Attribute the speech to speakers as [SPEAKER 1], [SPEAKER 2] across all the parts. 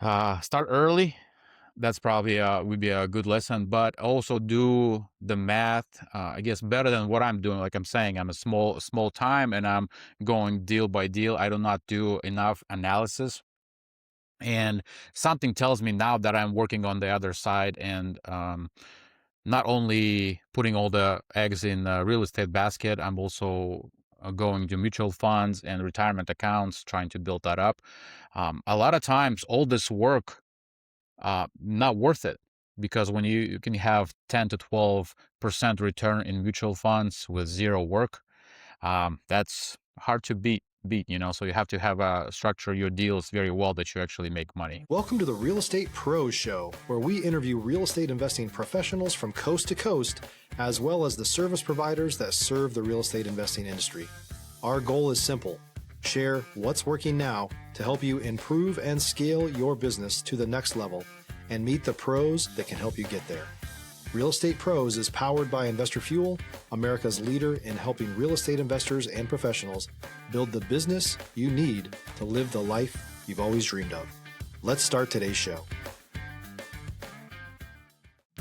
[SPEAKER 1] Start early. That's probably would be a good lesson, but also do the math, I guess better than what I'm doing. Like I'm saying, I'm a small time and I'm going deal by deal. I do not do enough analysis. And something tells me now that I'm working on the other side and not only putting all the eggs in the real estate basket, I'm also going to mutual funds and retirement accounts, trying to build that up. A lot of times, all this work not worth it, because when you can have 10 to 12% return in mutual funds with zero work, that's hard to beat. So you have to have structure your deals very well that you actually make money.
[SPEAKER 2] Welcome to the Real Estate Pros Show, where we interview real estate investing professionals from coast to coast, as well as the service providers that serve the real estate investing industry. Our goal is simple: share what's working now to help you improve and scale your business to the next level and meet the pros that can help you get there. Real Estate Pros is powered by Investor Fuel, America's leader in helping real estate investors and professionals build the business you need to live the life you've always dreamed of. Let's start today's show.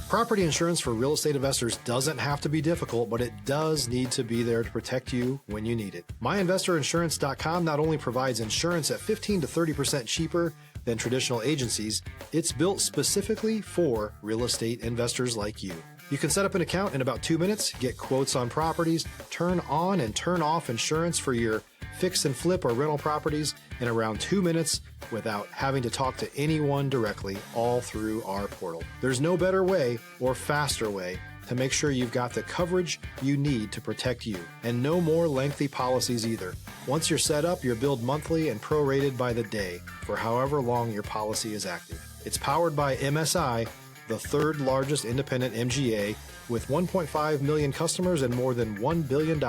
[SPEAKER 2] Property insurance for real estate investors doesn't have to be difficult, but it does need to be there to protect you when you need it. MyInvestorInsurance.com not only provides insurance at 15 to 30% cheaper than traditional agencies, it's built specifically for real estate investors like you. You can set up an account in about 2 minutes, get quotes on properties, turn on and turn off insurance for your fix and flip or rental properties in around 2 minutes without having to talk to anyone directly, all through our portal. There's no better way or faster way to make sure you've got the coverage you need to protect you, and no more lengthy policies either. Once you're set up, you're billed monthly and prorated by the day for however long your policy is active. It's powered by MSI, the third largest independent MGA, with 1.5 million customers and more than $1 billion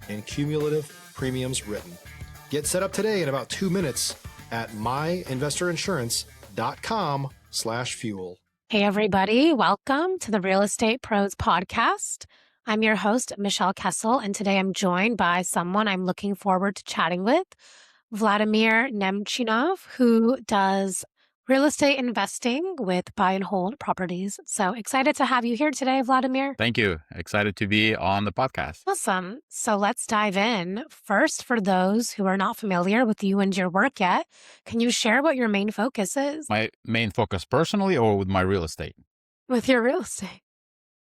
[SPEAKER 2] in cumulative premiums written. Get set up today in about 2 minutes at myinvestorinsurance.com/fuel.
[SPEAKER 3] Hey, everybody. Welcome to the Real Estate Pros podcast. I'm your host, Michelle Kesil, and today I'm joined by someone I'm looking forward to chatting with, Vladimir Nemchinov, who does real estate investing with buy and hold properties. So excited to have you here today, Vladimir.
[SPEAKER 1] Thank you. Excited to be on the podcast.
[SPEAKER 3] Awesome. So let's dive in. First, for those who are not familiar with you and your work yet, can you share what your main focus is?
[SPEAKER 1] My main focus personally or with my real estate?
[SPEAKER 3] With your real estate.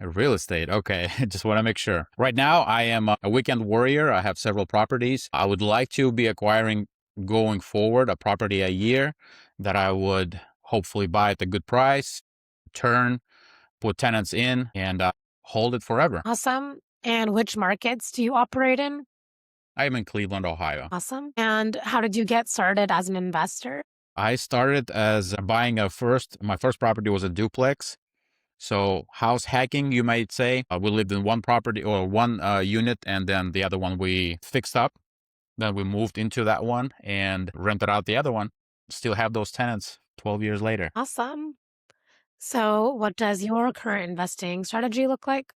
[SPEAKER 1] Real estate. Okay. Just want to make sure. Right now, I am a weekend warrior. I have several properties. I would like to be acquiring, going forward, a property a year that I would hopefully buy at a good price, turn, put tenants in, and hold it forever.
[SPEAKER 3] Awesome. And which markets do you operate in?
[SPEAKER 1] I am in Cleveland, Ohio.
[SPEAKER 3] Awesome. And how did you get started as an investor?
[SPEAKER 1] I started as buying my first property was a duplex. So house hacking, you might say. We lived in one property or one unit, and then the other one we fixed up. Then we moved into that one and rented out the other one. Still have those tenants 12 years later.
[SPEAKER 3] Awesome. So what does your current investing strategy look like?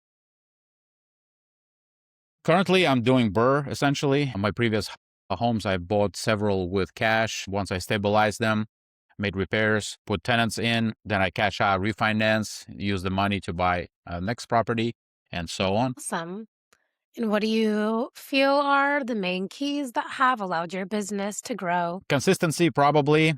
[SPEAKER 1] Currently, I'm doing BRRRR, essentially. My previous homes, I bought several with cash. Once I stabilized them, made repairs, put tenants in, then I cash out, refinance, use the money to buy next property, and so on.
[SPEAKER 3] Awesome. And what do you feel are the main keys that have allowed your business to grow?
[SPEAKER 1] Consistency, probably.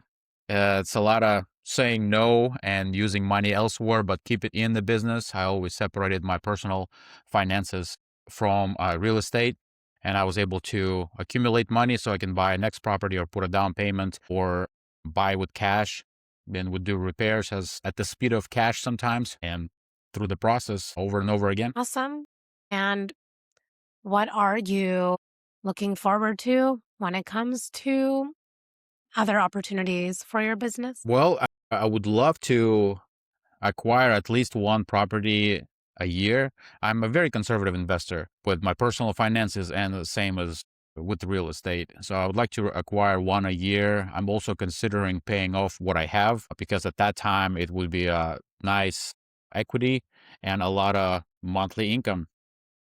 [SPEAKER 1] It's a lot of saying no and using money elsewhere, but keep it in the business. I always separated my personal finances from real estate, and I was able to accumulate money so I can buy a next property or put a down payment or buy with cash. Then would do repairs at the speed of cash sometimes, and through the process over and over again.
[SPEAKER 3] Awesome. And what are you looking forward to when it comes to other opportunities for your business?
[SPEAKER 1] Well, I would love to acquire at least one property a year. I'm a very conservative investor with my personal finances, and the same as with real estate. So I would like to acquire one a year. I'm also considering paying off what I have, because at that time it would be a nice equity and a lot of monthly income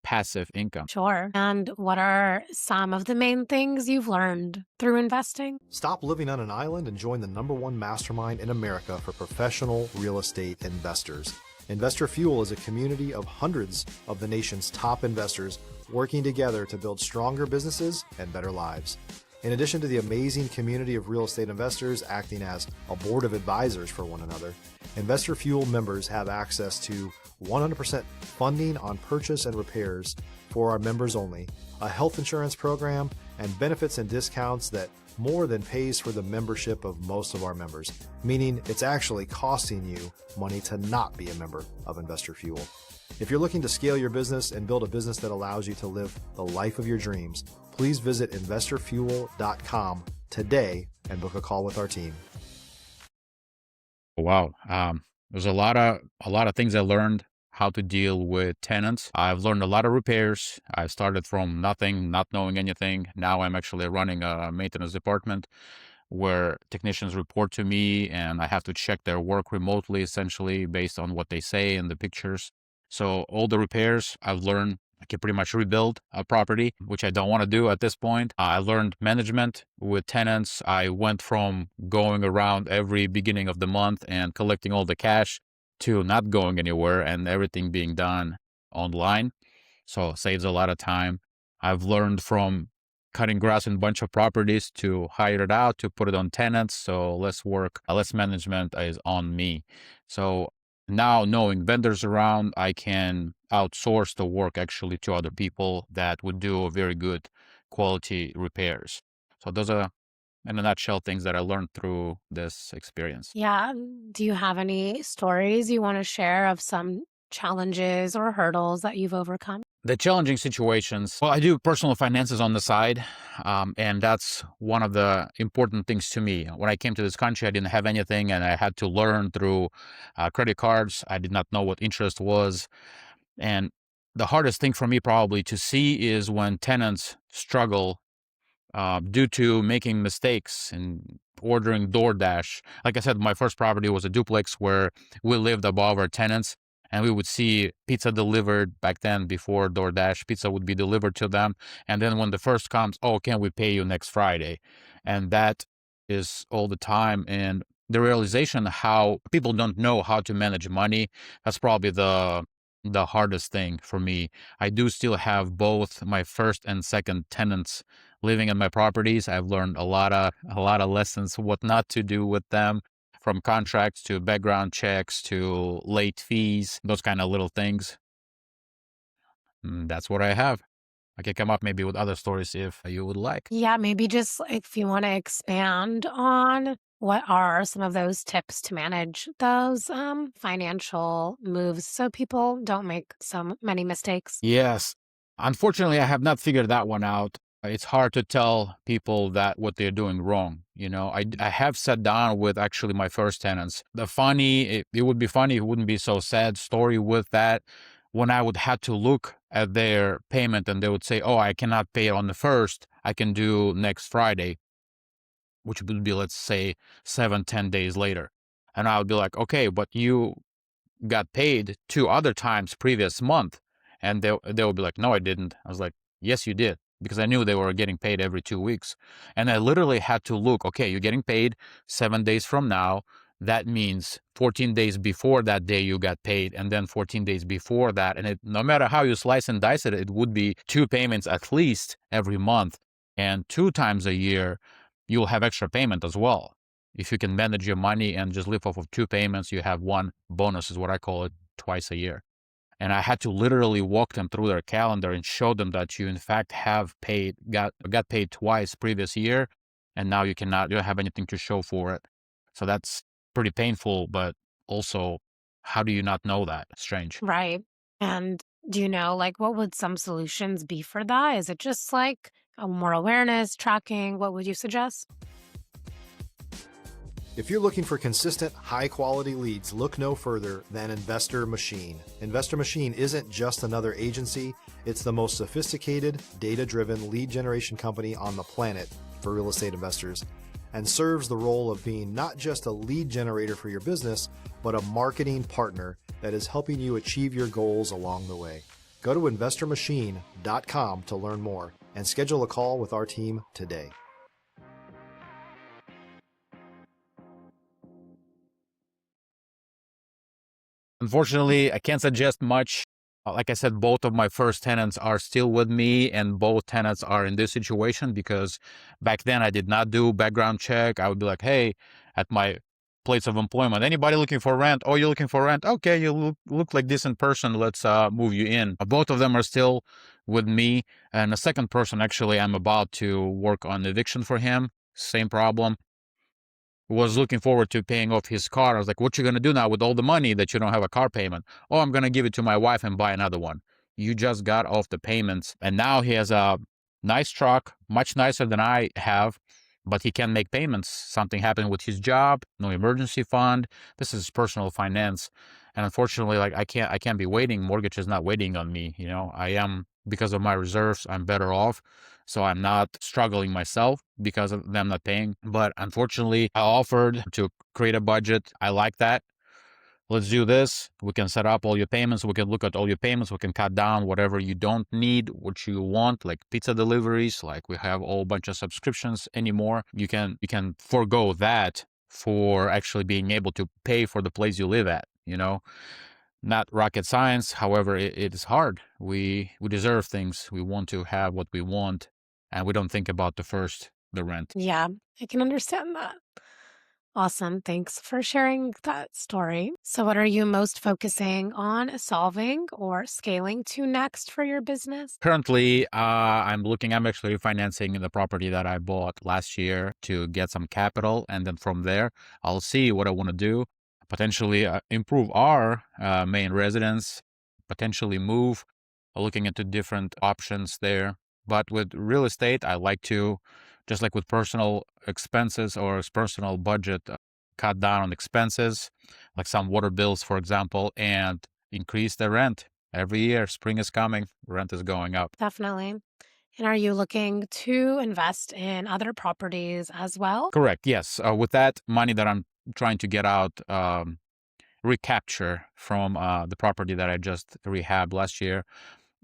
[SPEAKER 1] passive income.
[SPEAKER 3] Sure. And what are some of the main things you've learned through investing?
[SPEAKER 2] Stop living on an island and join the #1 mastermind in America for professional real estate investors. Investor Fuel is a community of hundreds of the nation's top investors working together to build stronger businesses and better lives. In addition to the amazing community of real estate investors acting as a board of advisors for one another, Investor Fuel members have access to 100% funding on purchase and repairs for our members only, a health insurance program, and benefits and discounts that more than pays for the membership of most of our members, meaning it's actually costing you money to not be a member of Investor Fuel. If you're looking to scale your business and build a business that allows you to live the life of your dreams, please visit investorfuel.com today and book a call with our team.
[SPEAKER 1] Wow. There's a lot of things I learned how to deal with tenants. I've learned a lot of repairs. I started from nothing, not knowing anything. Now I'm actually running a maintenance department where technicians report to me and I have to check their work remotely, essentially based on what they say in the pictures. So all the repairs I've learned, I can pretty much rebuild a property, which I don't want to do at this point. I learned management with tenants. I went from going around every beginning of the month and collecting all the cash to not going anywhere and everything being done online. So it saves a lot of time. I've learned from cutting grass in a bunch of properties to hire it out, to put it on tenants. So less work, less management is on me. So now knowing vendors around, I can outsource the work actually to other people that would do very good quality repairs. So those are, in a nutshell, things that I learned through this experience.
[SPEAKER 3] Yeah. Do you have any stories you want to share of some challenges or hurdles that you've overcome?
[SPEAKER 1] The challenging situations, well, I do personal finances on the side, and that's one of the important things to me. When I came to this country, I didn't have anything, and I had to learn through credit cards. I did not know what interest was. And the hardest thing for me probably to see is when tenants struggle due to making mistakes and ordering DoorDash. Like I said, my first property was a duplex where we lived above our tenants and we would see pizza delivered back then before DoorDash. Pizza would be delivered to them. And then when the first comes, oh, can we pay you next Friday? And that is all the time. And the realization how people don't know how to manage money, that's probably the hardest thing for me. I do still have both my first and second tenants living in my properties. I've learned a lot of lessons, what not to do with them, from contracts to background checks to late fees, those kind of little things. That's what I have. I can come up maybe with other stories if you would like.
[SPEAKER 3] Yeah, maybe just if you want to expand on what are some of those tips to manage those financial moves so people don't make so many mistakes.
[SPEAKER 1] Yes. Unfortunately, I have not figured that one out. It's hard to tell people that what they're doing wrong. You know, I have sat down with actually my first tenants. It would be funny, it wouldn't be so sad story with that. When I would have to look at their payment and they would say, oh, I cannot pay it on the 1st. I can do next Friday, which would be, let's say, 7-10 days later. And I would be like, okay, but you got paid 2 other times previous month. And they would be like, no, I didn't. I was like, yes, you did. Because I knew they were getting paid every 2 weeks. And I literally had to look, okay, you're getting paid 7 days from now. That means 14 days before that day you got paid, and then 14 days before that. And no matter how you slice and dice it, it would be 2 payments at least every month. And 2 times a year, you'll have extra payment as well. If you can manage your money and just live off of 2 payments, you have 1 bonus, is what I call it, twice a year. And I had to literally walk them through their calendar and show them that you in fact have got paid twice previous year, and now you don't have anything to show for it. So that's pretty painful, but also, how do you not know that? Strange.
[SPEAKER 3] Right. And do you know, like, what would some solutions be for that? Is it just like more awareness, tracking? What would you suggest?
[SPEAKER 2] If you're looking for consistent, high-quality leads, look no further than Investor Machine. Investor Machine isn't just another agency. It's the most sophisticated, data-driven lead generation company on the planet for real estate investors, and serves the role of being not just a lead generator for your business, but a marketing partner that is helping you achieve your goals along the way. Go to investormachine.com to learn more and schedule a call with our team today.
[SPEAKER 1] Unfortunately, I can't suggest much. Like I said, both of my first tenants are still with me, and both tenants are in this situation because back then I did not do background check. I would be like, hey, at my place of employment, anybody looking for rent? Oh, you're looking for rent? Okay, you look like decent person. Let's move you in. Both of them are still with me. And the second person, actually, I'm about to work on eviction for him. Same problem. Was looking forward to paying off his car. I was like, what you going to do now with all the money that you don't have a car payment? Oh, I'm going to give it to my wife and buy another one. You just got off the payments. And now he has a nice truck, much nicer than I have, but he can't make payments. Something happened with his job, no emergency fund. This is personal finance. And unfortunately, like I can't be waiting. Mortgage is not waiting on me. You know, I am, because of my reserves, I'm better off. So I'm not struggling myself because of them not paying. But unfortunately, I offered to create a budget. I like that. Let's do this. We can set up all your payments. We can look at all your payments. We can cut down whatever you don't need, what you want, like pizza deliveries. Like we have a whole bunch of subscriptions anymore. You can forego that for actually being able to pay for the place you live at, you know? Not rocket science. However, it is hard. We deserve things. We want to have what we want, and we don't think about the rent.
[SPEAKER 3] Yeah, I can understand that. Awesome. Thanks for sharing that story. So, what are you most focusing on solving or scaling to next for your business?
[SPEAKER 1] Currently, I'm actually refinancing the property that I bought last year to get some capital. And then from there, I'll see what I want to do. Potentially improve our main residence, potentially move, looking into different options there. But with real estate, I like to, just like with personal expenses or personal budget, cut down on expenses, like some water bills, for example, and increase the rent. Every year, spring is coming, rent is going up.
[SPEAKER 3] Definitely. And are you looking to invest in other properties as well?
[SPEAKER 1] Correct, yes. With that money that I'm trying to get out, recapture from the property that I just rehabbed last year,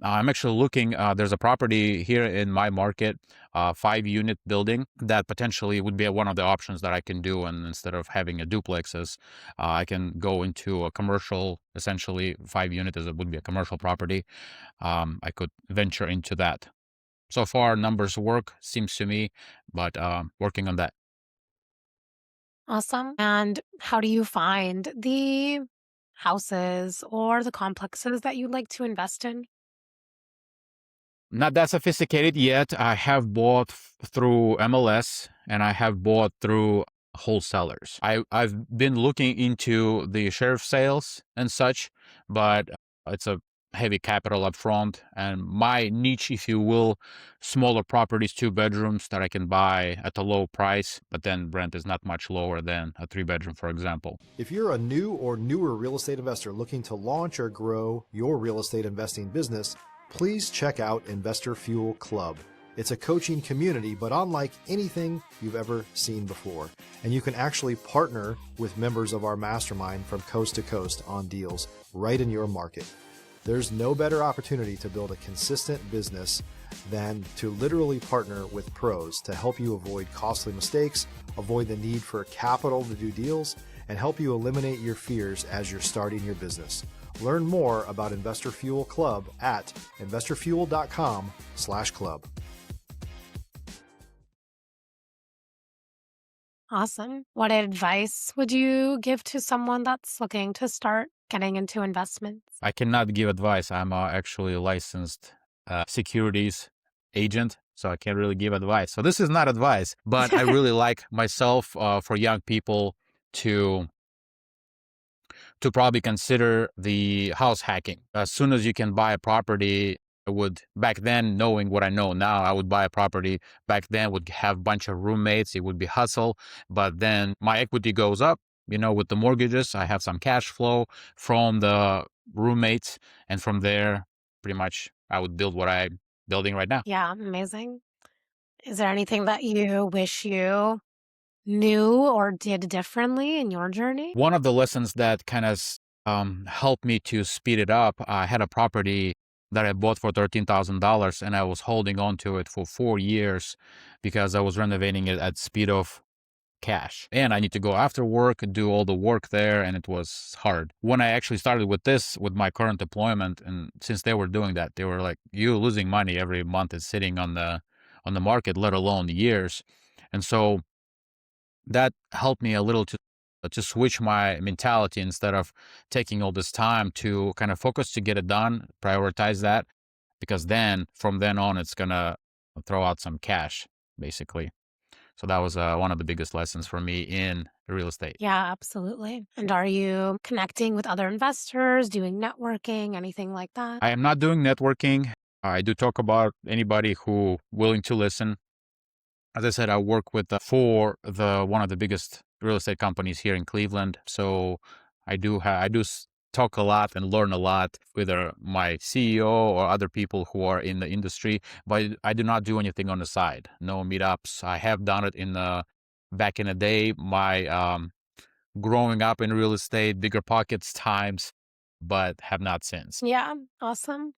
[SPEAKER 1] I'm actually looking, there's a property here in my market, 5-unit building that potentially would be one of the options that I can do. And instead of having a duplexes, I can go into a commercial, essentially 5-unit would be a commercial property. I could venture into that. So far, numbers work, seems to me, but working on that.
[SPEAKER 3] Awesome. And how do you find the houses or the complexes that you'd like to invest in?
[SPEAKER 1] Not that sophisticated yet. I have bought through MLS and I have bought through wholesalers. I've been looking into the sheriff sales and such, but it's a heavy capital up front. And my niche, if you will, smaller properties, 2 bedrooms that I can buy at a low price, but then rent is not much lower than a 3-bedroom, for example.
[SPEAKER 2] If you're a new or newer real estate investor looking to launch or grow your real estate investing business, please check out Investor Fuel Club. It's a coaching community, but unlike anything you've ever seen before. And you can actually partner with members of our mastermind from coast to coast on deals right in your market. There's no better opportunity to build a consistent business than to literally partner with pros to help you avoid costly mistakes, avoid the need for capital to do deals, and help you eliminate your fears as you're starting your business. Learn more about Investor Fuel Club at investorfuel.com/club.
[SPEAKER 3] Awesome. What advice would you give to someone that's looking to start getting into investments?
[SPEAKER 1] I cannot give advice. I'm actually a licensed securities agent, so I can't really give advice. So this is not advice, but I really like myself for young people to probably consider the house hacking. As soon as you can buy a property, I would, back then, knowing what I know now, I would buy a property. Back then, would have a bunch of roommates. It would be hustle. But then my equity goes up, you know, with the mortgages. I have some cash flow from the roommates. And from there, pretty much, I would build what I'm building right now.
[SPEAKER 3] Yeah, amazing. Is there anything that you wish you knew or did differently in your journey?
[SPEAKER 1] One of the lessons that kind of helped me to speed it up, I had a property that I bought for $13,000, and I was holding on to it for 4 years because I was renovating it at speed of cash. And I need to go after work and do all the work there, and it was hard. When I actually started with this, with my current deployment, and since they were doing that, they were like, "You losing money every month is sitting on the market, let alone years." And so that helped me a little to switch my mentality instead of taking all this time to kind of focus to get it done, prioritize that, because then from then on, it's gonna throw out some cash, basically. So that was one of the biggest lessons for me in real estate.
[SPEAKER 3] Yeah, absolutely. And are you connecting with other investors, doing networking, anything like that?
[SPEAKER 1] I am not doing networking. I do talk about anybody who willing to listen. As I said, I work with for the one of the biggest real estate companies here in Cleveland. So I do talk a lot and learn a lot with my CEO or other people who are in the industry. But I do not do anything on the side. No meetups. I have done it back in the day. My growing up in real estate, bigger pockets times, but have not since.
[SPEAKER 3] Yeah, awesome.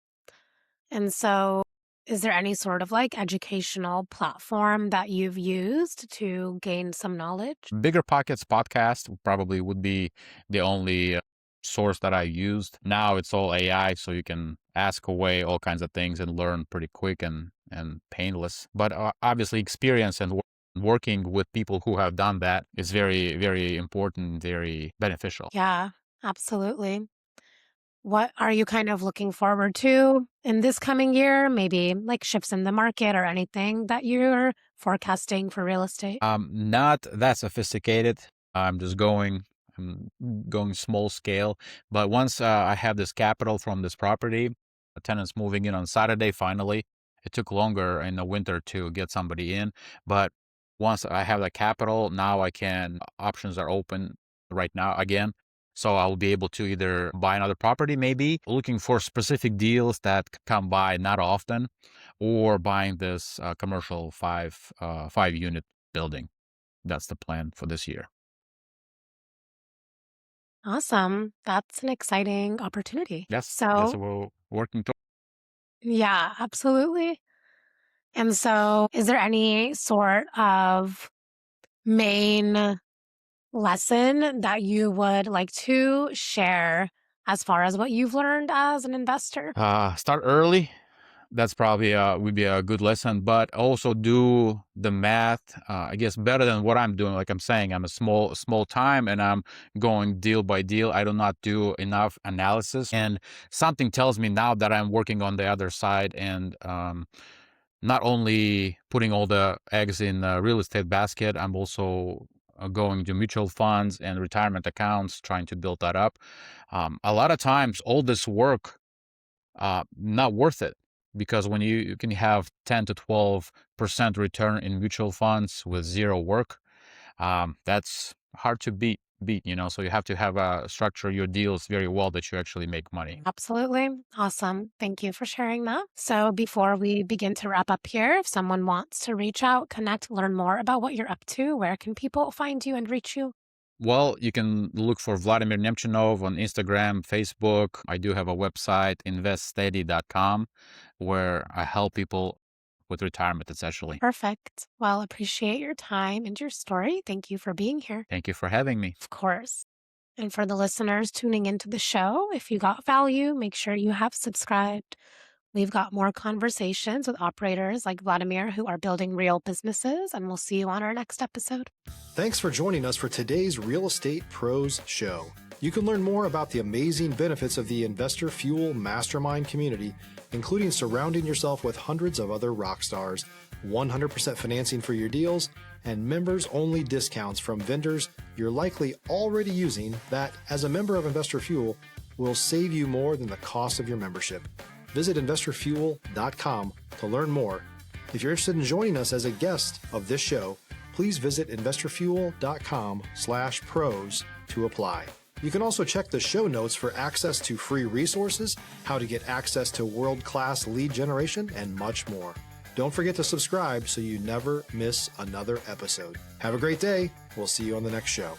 [SPEAKER 3] And so, is there any sort of like educational platform that you've used to gain some knowledge?
[SPEAKER 1] Bigger Pockets podcast probably would be the only source that I used. Now it's all AI, so you can ask away all kinds of things and learn pretty quick and painless. But obviously, experience and working with people who have done that is very, very important, very beneficial.
[SPEAKER 3] Yeah, absolutely. What are you kind of looking forward to in this coming year? Maybe like shifts in the market or anything that you're forecasting for real estate?
[SPEAKER 1] Not that sophisticated. I'm just I'm going small scale. But once I have this capital from this property, the tenant's moving in on Saturday. Finally, it took longer in the winter to get somebody in, but once I have the capital, now options are open right now again. So I will be able to either buy another property, maybe looking for specific deals that come by not often, or buying this commercial 5 unit building. That's the plan for this year.
[SPEAKER 3] Awesome. That's an exciting opportunity.
[SPEAKER 1] Yes, that's
[SPEAKER 3] So,
[SPEAKER 1] what we're working towards.
[SPEAKER 3] yeah, absolutely. And so, is there any sort of main lesson that you would like to share as far as what you've learned as an investor?
[SPEAKER 1] Start early. That's probably would be a good lesson, but also do the math. I guess better than what I'm doing. Like I'm saying, I'm a small time, and I'm going deal by deal. I do not do enough analysis, and something tells me now that I'm working on the other side, and not only putting all the eggs in the real estate basket, I'm also going to mutual funds and retirement accounts, trying to build that up. A lot of times, all this work not worth it, because when you can have 10 to 12% return in mutual funds with zero work, that's hard to beat. So you have to have structure your deals very well that you actually make money.
[SPEAKER 3] Absolutely. Awesome. Thank you for sharing that. So, before we begin to wrap up here, if someone wants to reach out, connect, learn more about what you're up to, where can people find you and reach you?
[SPEAKER 1] Well, you can look for Vladimir Nemchinov on Instagram, Facebook. I do have a website, investsteady.com, where I help people with retirement, essentially.
[SPEAKER 3] Perfect. Well, appreciate your time and your story. Thank you for being here.
[SPEAKER 1] Thank you for having me.
[SPEAKER 3] Of course. And for the listeners tuning into the show, if you got value, make sure you have subscribed. We've got more conversations with operators like Vladimir who are building real businesses, and we'll see you on our next episode.
[SPEAKER 2] Thanks for joining us for today's Real Estate Pros Show. You can learn more about the amazing benefits of the Investor Fuel Mastermind community, including surrounding yourself with hundreds of other rock stars, 100% financing for your deals, and members-only discounts from vendors you're likely already using that, as a member of Investor Fuel, will save you more than the cost of your membership. Visit investorfuel.com to learn more. If you're interested in joining us as a guest of this show, please visit investorfuel.com/pros to apply. You can also check the show notes for access to free resources, how to get access to world-class lead generation, and much more. Don't forget to subscribe so you never miss another episode. Have a great day. We'll see you on the next show.